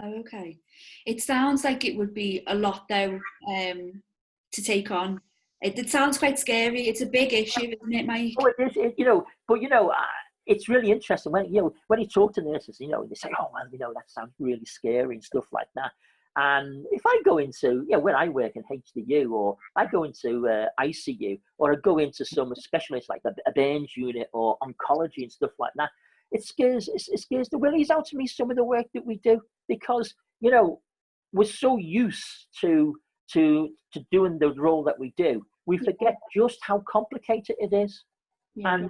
Oh, okay. It sounds like it would be a lot though, to take on. It sounds quite scary. It's a big issue, isn't it, Mike? Oh, it is, but it's really interesting when when you talk to nurses, they say, oh well, that sounds really scary and stuff like that. And if I go into, when I work in HDU, or I go into ICU, or I go into some specialists like a burns unit or oncology and stuff like that, it scares the willies out of me, some of the work that we do, because we're so used to doing the role that we do, we forget just how complicated it is. Yeah.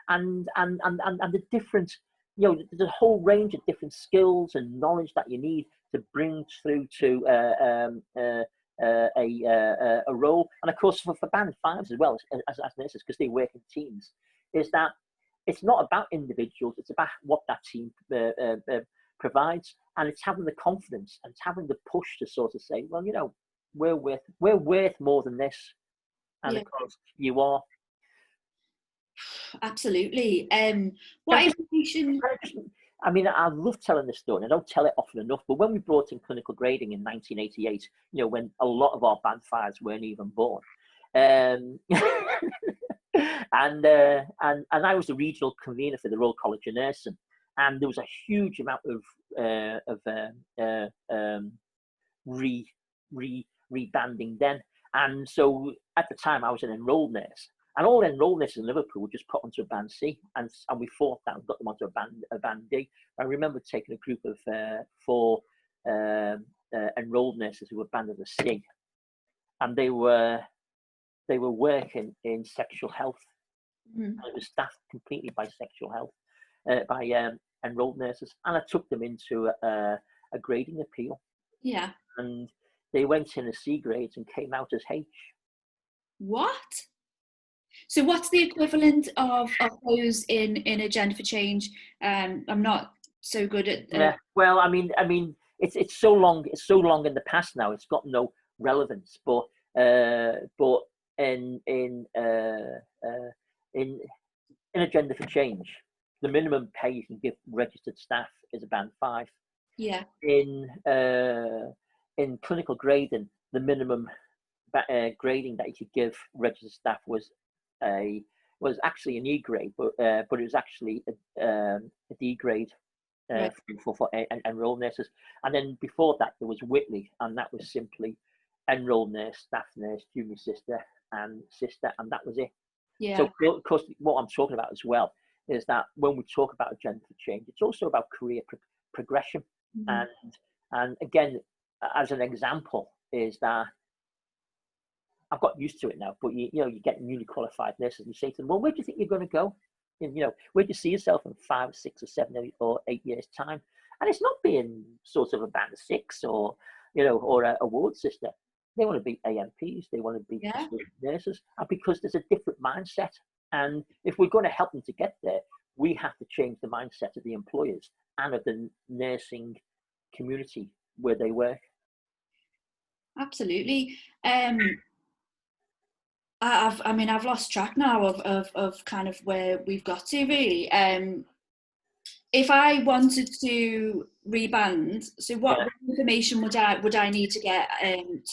And the different, there's a whole range of different skills and knowledge that you need to bring through to a role. And of course, for band fives as well as nurses, because they work in teams, is that it's not about individuals, it's about what that team provides, and it's having the confidence and it's having the push to sort of say, well, we're worth more than this, and of course you are. Absolutely. What information? I love telling this story, and I don't tell it often enough, but when we brought in clinical grading in 1988, when a lot of our band fives weren't even born, and I was the regional convener for the Royal College of Nursing, and there was a huge amount of rebanding then. And so at the time I was an enrolled nurse, and all enrolled nurses in Liverpool were just put onto a band C, and we fought that and got them onto a band D. I remember taking a group of 4 enrolled nurses who were banded as C, and they were working in sexual health. And it was staffed completely by sexual health, by enrolled nurses, and I took them into a grading appeal. Yeah. And they went in as C grades and came out as H. What? So what's the equivalent of those in Agenda for Change? I'm not so good at. Yeah. Well, I mean, it's so long in the past now. It's got no relevance. But in Agenda for Change, the minimum pay you can give registered staff is a band 5. Yeah. In clinical grading, the minimum grading that you could give registered staff was actually an E grade, but it was actually a D grade for enrolled nurses. And then before that, there was Whitley, and that was simply enrolled nurse, staff nurse, junior sister, and that was it. Yeah. So, of course, what I'm talking about as well is that when we talk about Agenda for Change, it's also about career progression. And again, as an example, is that I've got used to it now, but you get newly qualified nurses and you say to them, well, where do you think you're going to go? And, where do you see yourself in 5, 6 or 7 or 8 years time? And it's not being sort of a band 6 or a ward sister. They want to be AMPs, they want to be nurses, and because there's a different mindset. And if we're going to help them to get there, we have to change the mindset of the employers and of the nursing community where they work. Absolutely. I've lost track now of kind of where we've got to, really. If I wanted to reband, so what information would I need to get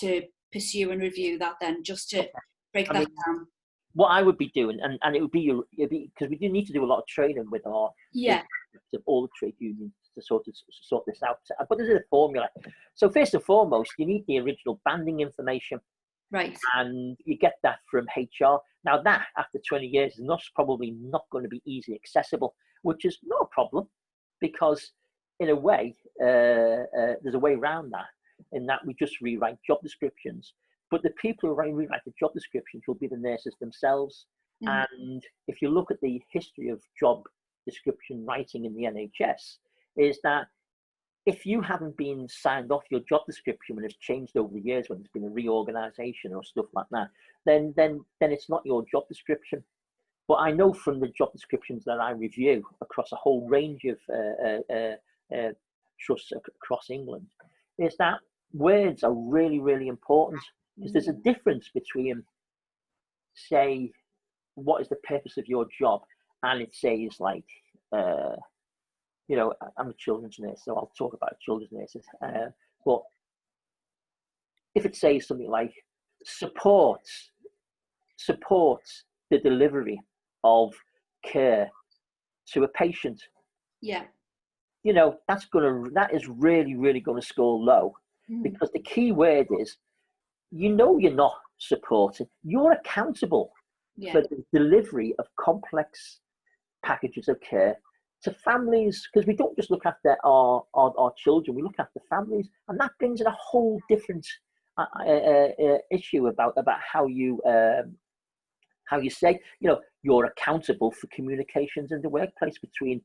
to pursue and review that then, just to break that down? What I would be doing, and it would be because we do need to do a lot of training with our with all the trade unions to sort this out. But there's a formula. So first and foremost, you need the original banding information. Right. And you get that from HR. Now that, after 20 years, is probably not going to be easily accessible, which is not a problem, because in a way, there's a way around that, in that we just rewrite job descriptions. But the people who rewrite the job descriptions will be the nurses themselves. And if you look at the history of job description writing in the NHS, is that if you haven't been signed off your job description when it's changed over the years, when there's been a reorganization or stuff like that, then it's not your job description. But I know from the job descriptions that I review across a whole range of trusts across England, is that words are really, really important, because there's a difference between, say, what is the purpose of your job, and it says like, you know, I'm a children's nurse, so I'll talk about children's nurses. But if it says something like supports the delivery of care to a patient, Yeah. you know, that is really, really gonna score low, because the key word is, you know, you're not supporting, you're accountable for the delivery of complex packages of care to families, because we don't just look after our children, we look after families, and that brings in a whole different issue about how you say, you know, you're accountable for communications in the workplace between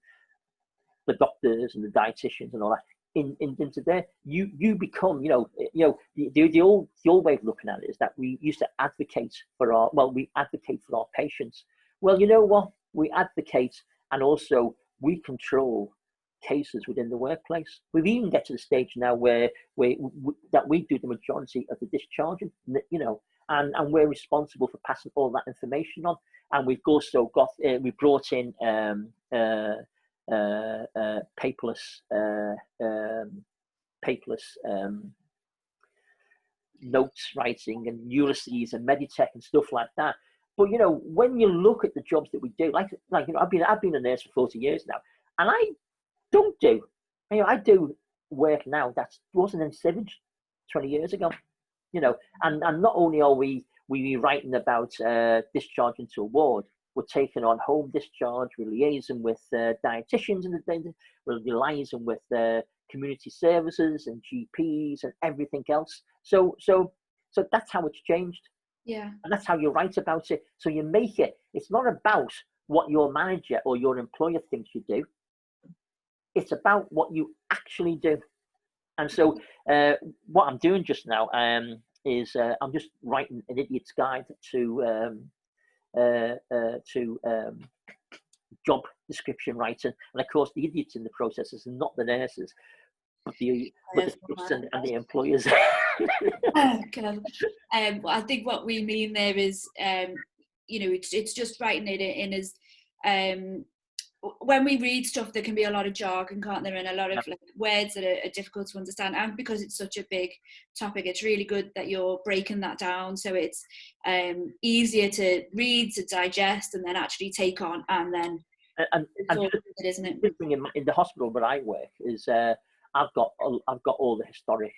the doctors and the dietitians and all that. Into there, you become, you know, the old way of looking at it is that we used to advocate for we advocate for our patients. Well, you know what, we advocate, and also we control cases within the workplace. We've even get to the stage now where we do the majority of the discharging, you know, and we're responsible for passing all that information on. And we've also got we brought in paperless notes writing and Ulysses and Meditech and stuff like that. But you know, when you look at the jobs that we do, like you know, I've been a nurse for 40 years now, and I don't do, you know, I do work now that wasn't envisaged 20 years ago. You know, and not only are we writing about discharging to a ward, we're taking on home discharge, we're liaising with dietitians, and we're liaising with community services and GPs and everything else. So that's how it's changed. Yeah. And that's how you write about it. So you make it, it's not about what your manager or your employer thinks you do. It's about what you actually do. And so what I'm doing just now is I'm just writing an idiot's guide to job description writing. And of course, the idiots in the processes are not the nurses, but the trusts and the employers. Oh, God. I think what we mean there is, you know, it's just writing it in as, when we read stuff, there can be a lot of jargon, can't there, and a lot of like words that are difficult to understand. And because it's such a big topic, it's really good that you're breaking that down so it's easier to read, to digest, and then actually take on, and then and isn't it? In the hospital where I work is I've got all the historic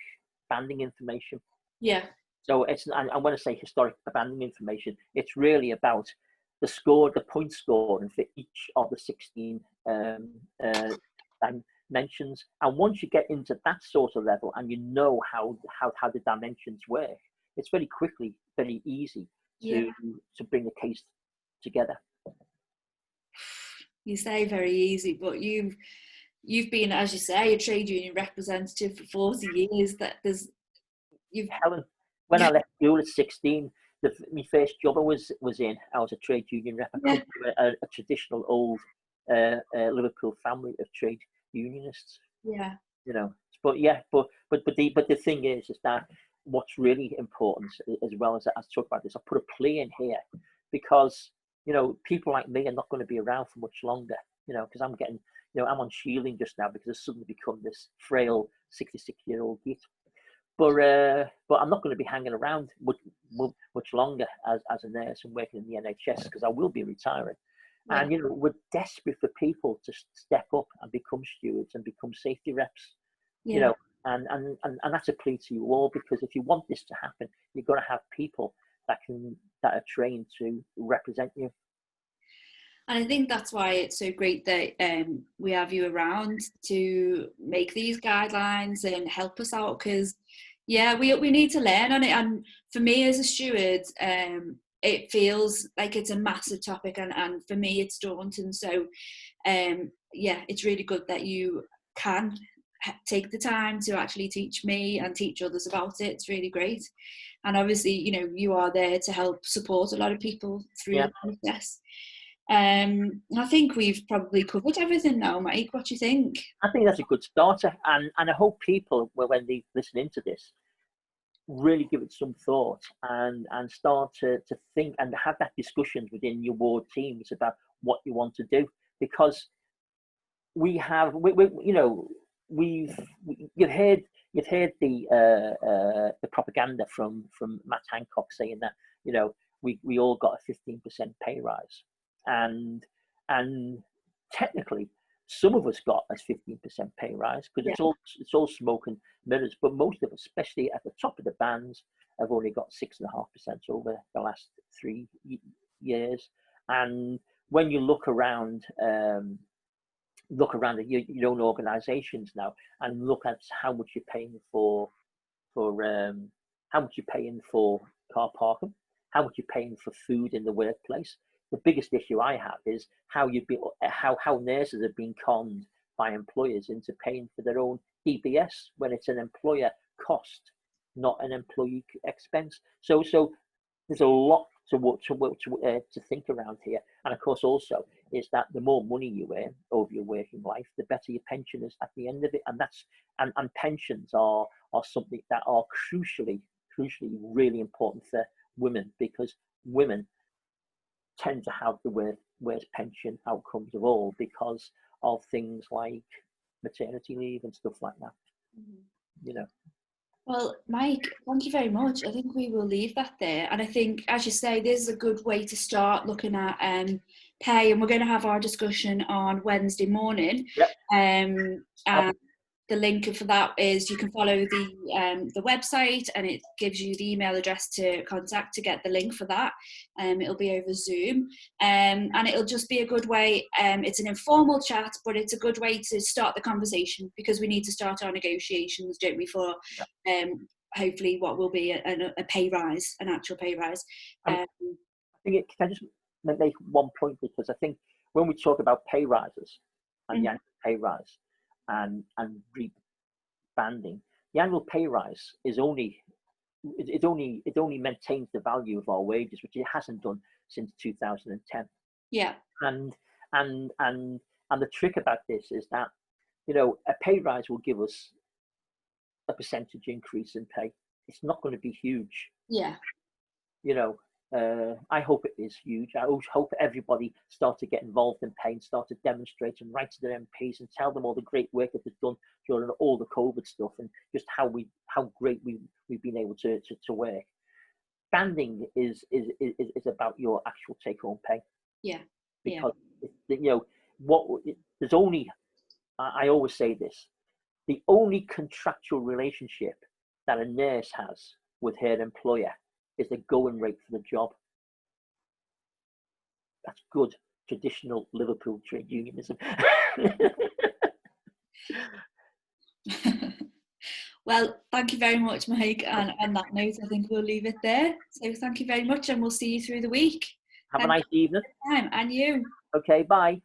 banding information. Yeah. So it's, and when I say historic banding information, it's really about the point scoring for each of the 16 dimensions. And once you get into that sort of level and you know how the dimensions work, it's very easy to bring a case together. You say very easy, but you've been, as you say, a trade union representative for 40 years. Helen, when I left school at 16, my first job I was in, I was a trade union rep. I come from a traditional old Liverpool family of trade unionists. Yeah. You know, but the thing is that what's really important, as well as I talk about this, I put a plea in here because, you know, people like me are not going to be around for much longer. You know, because I'm getting, you know, I'm on shielding just now because I've suddenly become this frail 66-year-old git. But I'm not going to be hanging around much longer as a nurse and working in the NHS, because I will be retiring. Yeah. And, you know, we're desperate for people to step up and become stewards and become safety reps. Yeah. You know, and that's a plea to you all, because if you want this to happen, you've got to have people that are trained to represent you. And I think that's why it's so great that we have you around to make these guidelines and help us out, because we need to learn on it. And for me as a steward, it feels like it's a massive topic, and for me it's daunting. So it's really good that you can take the time to actually teach me and teach others about it. It's really great. And obviously, you know, you are there to help support a lot of people through the process. I think we've probably covered everything now, Mike. What do you think? I think that's a good starter, and I hope people, when they listen into this, really give it some thought and start to think and have that discussions within your ward teams about what you want to do. Because we have, you know, you've heard the propaganda from Matt Hancock saying that, you know, we all got a 15% pay rise, and technically some of us got a 15% pay rise because it's all smoke and mirrors, but most of us, especially at the top of the bands, have only got 6.5% over the last 3 years. And when you look around your own organizations now and look at how much you're paying for how much you're paying for car parking, how much you're paying for food in the workplace. The biggest issue I have is how nurses have been conned by employers into paying for their own EBS when it's an employer cost, not an employee expense. So there's a lot to think around here. And of course also is that the more money you earn over your working life, the better your pension is at the end of it. And pensions are something that are crucially really important for women, because women tend to have the worst pension outcomes of all because of things like maternity leave and stuff like that. You know. Well, Mike, thank you very much. I think we will leave that there. And I think, as you say, this is a good way to start looking at pay. And we're going to have our discussion on Wednesday morning. Yep. And the link for that is you can follow the website, and it gives you the email address to contact to get the link for that. It'll be over Zoom, and it'll just be a good way. It's an informal chat, but it's a good way to start the conversation, because we need to start our negotiations, don't we, for hopefully what will be a pay rise, an actual pay rise. I think can I just make one point, because I think when we talk about pay rises and the annual pay rise and rebanding, the annual pay rise is only maintains the value of our wages, which it hasn't done since 2010. Yeah. And the trick about this is that, you know, a pay rise will give us a percentage increase in pay. It's not going to be huge. Yeah. You know, I hope it is huge. I hope everybody starts to get involved in pay and start to demonstrate and write to their MPs and tell them all the great work that they've done during all the COVID stuff, and just how great we've been able to work. Banding is about your actual take home pay. Yeah. Because you know there's only, I always say this, the only contractual relationship that a nurse has with her employer is the going rate for the job. That's good traditional Liverpool trade unionism. Well, thank you very much, Mike. And on that note, I think we'll leave it there. So thank you very much, and we'll see you through the week. Have a nice evening. And you. Okay, bye.